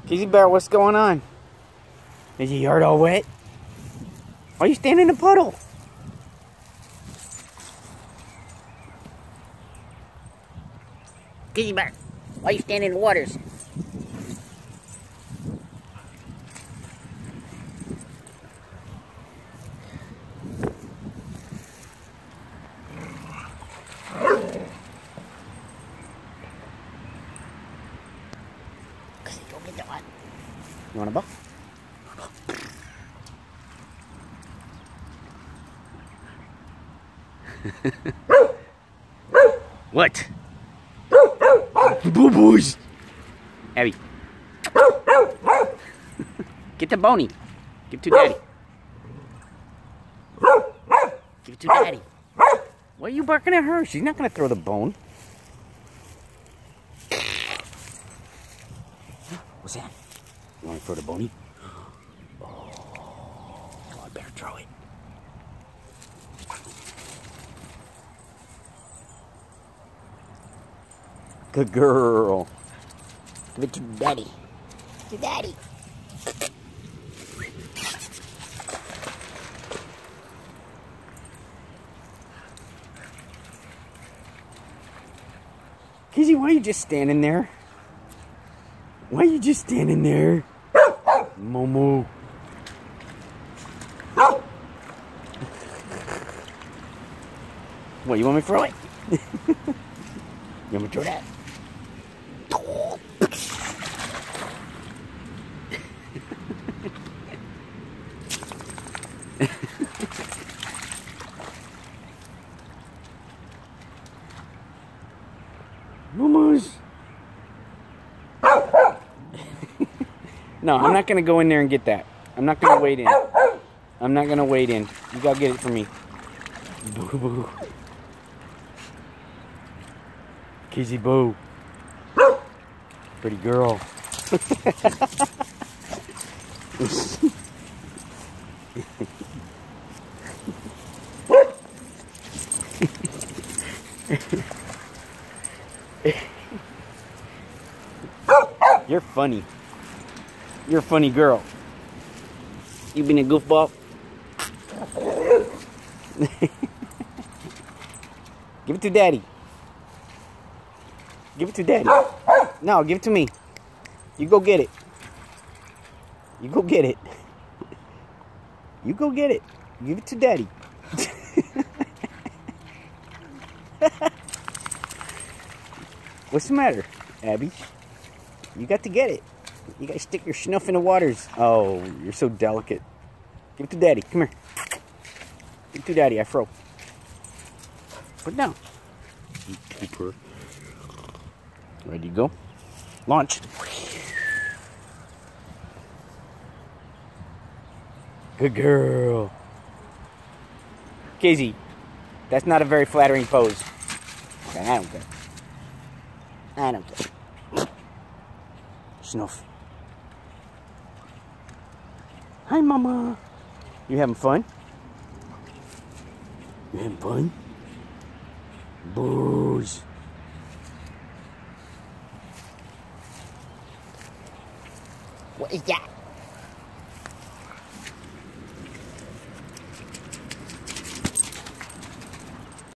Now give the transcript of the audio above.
Kizzy Bear, what's going on? Is your yard all wet? Why are you standing in a puddle? Kizzy Bear, why are you standing in the waters? Kizzy, go get that one. You want a ball? What? Boo boos! Abby. Get the bony. Give it to Daddy. Give it to Daddy. Why are you barking at her? She's not gonna throw the bone. What's that? You wanna throw the bony? Oh, I better throw it. Good girl. Give it to Daddy. To Daddy. Kizzy, why are you just standing there? Why are you just standing there? Momo. What, you want me to throw it? You want me to throw that? Mamas. No, I'm not gonna go in there and get that. I'm not gonna wade in. I'm not gonna wade in. You gotta get it for me. Boo boo. Kizzy boo. Pretty girl. You're funny. You're a funny girl. You been a goofball? Give it to Daddy. Give it to Daddy. No, give it to me. You go get it. You go get it. You go get it. Give it to Daddy. What's the matter, Abby? You got to get it. You got to stick your snuff in the waters. Oh, you're so delicate. Give it to Daddy. Come here. Give it to Daddy. I froze. Put it down. Ready to go? Launch. Good girl. Kizzy, that's not a very flattering pose. Okay, I don't care. I don't care. Snuff. Hi, Mama. You having fun? You having fun? Booze. What is that?